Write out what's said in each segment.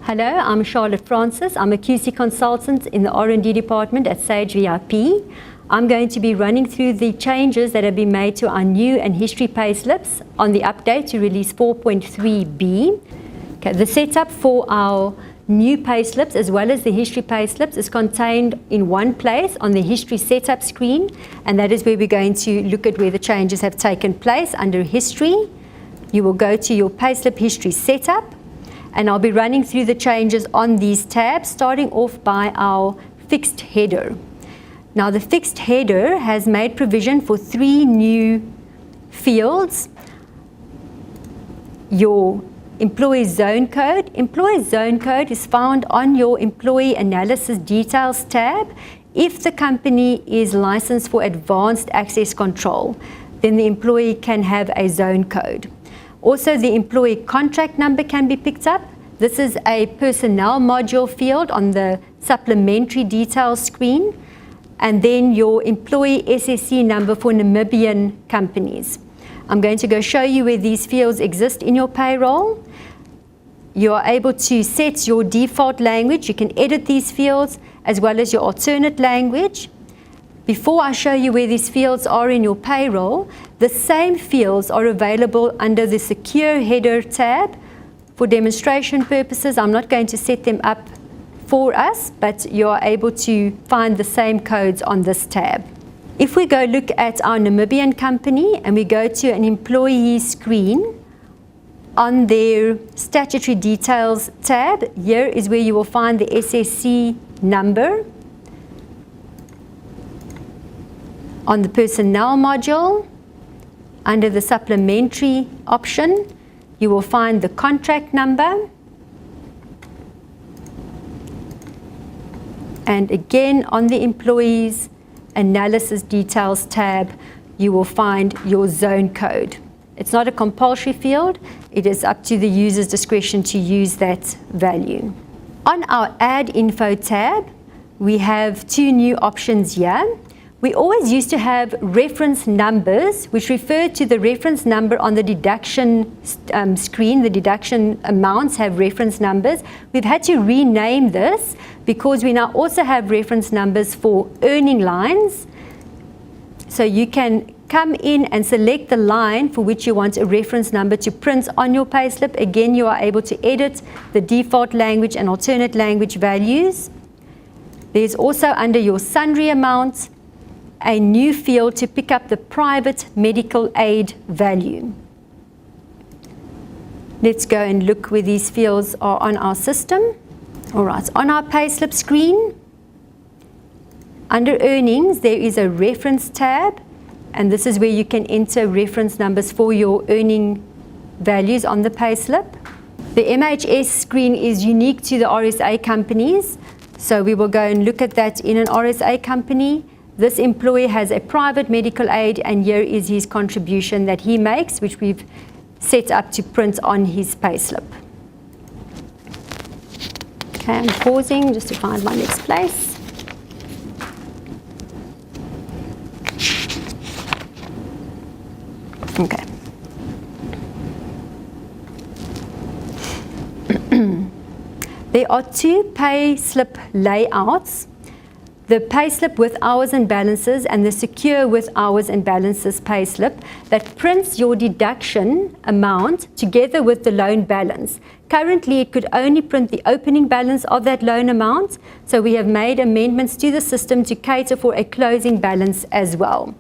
Hello, I'm Charlotte Francis. I'm a QC consultant in the R&D department at Sage VIP. I'm going to be running through the changes that have been made to our new and history payslips on the update to release 4.3b. Okay, the setup for our new payslips as well as the history payslips is contained in one place on the history setup screen, and that is where we're going to look at where the changes have taken place. Under history, you will go to your payslip history setup, and I'll be running through the changes on these tabs, starting off by our fixed header. Now, the fixed header has made provision for 3 new fields. Your employee zone code. Employee zone code is found on your employee analysis details tab. If the company is licensed for advanced access control, then the employee can have a zone code. Also, the employee contract number can be picked up. This is a personnel module field on the supplementary details screen. And then your employee SSC number for Namibian companies. I'm going to go show you where these fields exist in your payroll. You are able to set your default language. You can edit these fields as well as your alternate language. Before I show you where these fields are in your payroll, the same fields are available under the Secure Header tab. For demonstration purposes, I'm not going to set them up for us, but you are able to find the same codes on this tab. If we go look at our Namibian company and we go to an employee screen, on their Statutory Details tab, here is where you will find the SSC number. On the personnel module, under the supplementary option, you will find the contract number. And again, on the employees analysis details tab, you will find your zone code. It's not a compulsory field. It is up to the user's discretion to use that value. On our add info tab, we have 2 new options here. We always used to have reference numbers, which refer to the reference number on the deduction screen. The deduction amounts have reference numbers. We've had to rename this because we now also have reference numbers for earning lines. So you can come in and select the line for which you want a reference number to print on your payslip. Again, you are able to edit the default language and alternate language values. There's also under your sundry amount a new field to pick up the private medical aid value. Let's go and look where these fields are on our system. All right, on our payslip screen, under earnings, there is a reference tab, and this is where you can enter reference numbers for your earning values on the payslip. The MHS screen is unique to the RSA companies, so we will go and look at that in an RSA company. This employee has a private medical aid, and here is his contribution that he makes, which we've set up to print on his payslip. Okay, I'm pausing just to find my next place. Okay. There are 2 payslip layouts. The payslip with hours and balances and the secure with hours and balances payslip that prints your deduction amount together with the loan balance. Currently, it could only print the opening balance of that loan amount, so we have made amendments to the system to cater for a closing balance as well.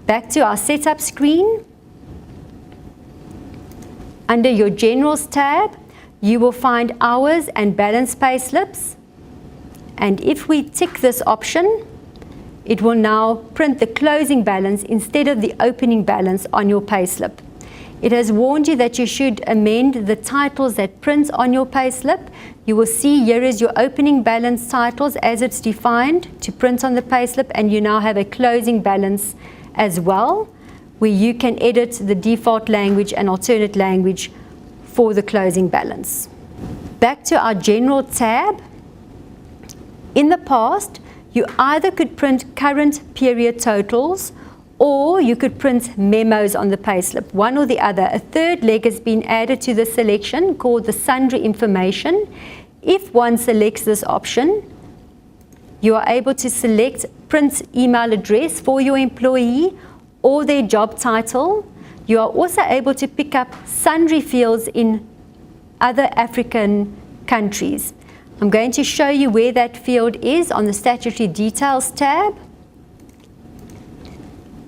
Back to our setup screen. Under your Generals tab, you will find hours and balance payslips. And if we tick this option, it will now print the closing balance instead of the opening balance on your payslip. It has warned you that you should amend the titles that print on your payslip. You will see here is your opening balance titles as it's defined to print on the payslip, and you now have a closing balance as well, where you can edit the default language and alternate language for the closing balance. Back to our General tab. In the past, you either could print current period totals or you could print memos on the payslip, one or the other. A third leg has been added to the selection called the sundry information. If one selects this option, you are able to select print email address for your employee or their job title. You are also able to pick up sundry fields in other African countries. I'm going to show you where that field is on the Statutory Details tab.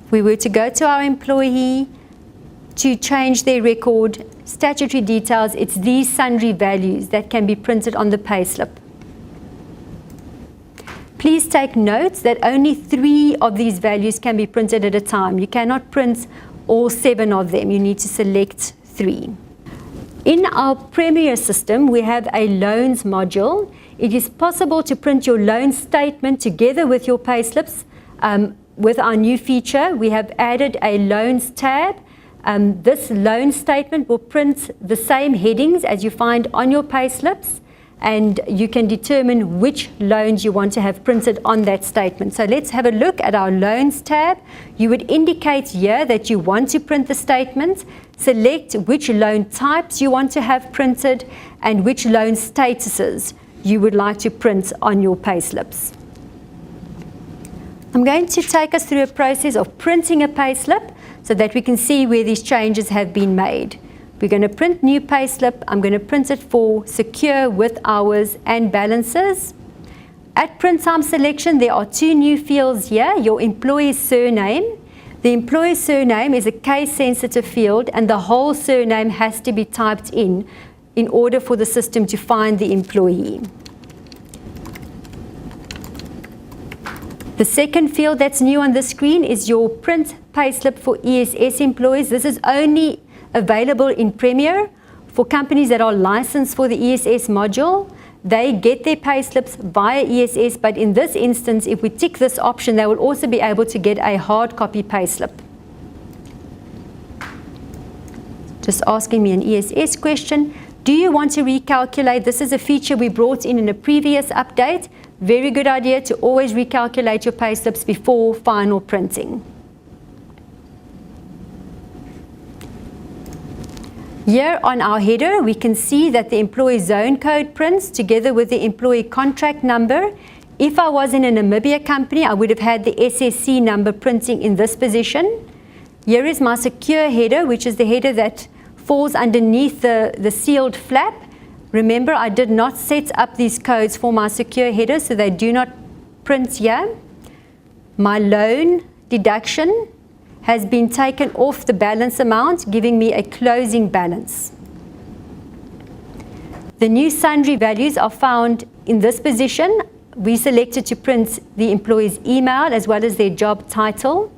If we were to go to our employee to change their record, Statutory Details, it's these sundry values that can be printed on the payslip. Please take note that only 3 of these values can be printed at a time. You cannot print all 7 of them. You need to select 3. In our Premier system, we have a loans module. It is possible to print your loan statement together with your payslips. With our new feature, we have added a loans tab. This loan statement will print the same headings as you find on your payslips, and you can determine which loans you want to have printed on that statement. So let's have a look at our loans tab. You would indicate here that you want to print the statement, select which loan types you want to have printed, and which loan statuses you would like to print on your payslips. I'm going to take us through a process of printing a payslip so that we can see where these changes have been made. We're going to print new payslip. I'm going to print it for secure with hours and balances. At print time selection, there are 2 new fields here, your employee's surname. The employee's surname is a case-sensitive field, and the whole surname has to be typed in order for the system to find the employee. The second field that's new on the screen is your print payslip for ESS employees. This is only available in Premier for companies that are licensed for the ESS module. They get their payslips via ESS, but in this instance, if we tick this option, they will also be able to get a hard copy payslip. Just asking me an ESS question. Do you want to recalculate? This is a feature we brought in a previous update. Very good idea to always recalculate your payslips before final printing. Here on our header, we can see that the employee zone code prints together with the employee contract number. If I was in a Namibia company, I would have had the SSC number printing in this position. Here is my secure header, which is the header that falls underneath the sealed flap. Remember, I did not set up these codes for my secure header, so they do not print here. My loan deduction has been taken off the balance amount, giving me a closing balance. The new sundry values are found in this position. We selected to print the employee's email as well as their job title.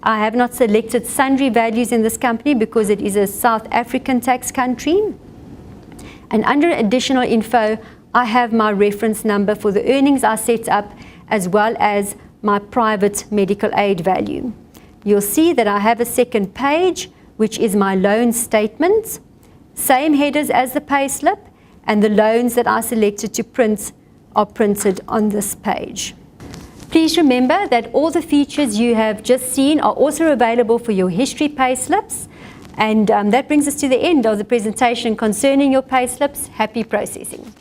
I have not selected sundry values in this company because it is a South African tax country. And under additional info, I have my reference number for the earnings I set up, as well as my private medical aid value. You'll see that I have a second page, which is my loan statement, same headers as the payslip, and the loans that I selected to print are printed on this page. Please remember that all the features you have just seen are also available for your history payslips. And that brings us to the end of the presentation concerning your payslips. Happy processing.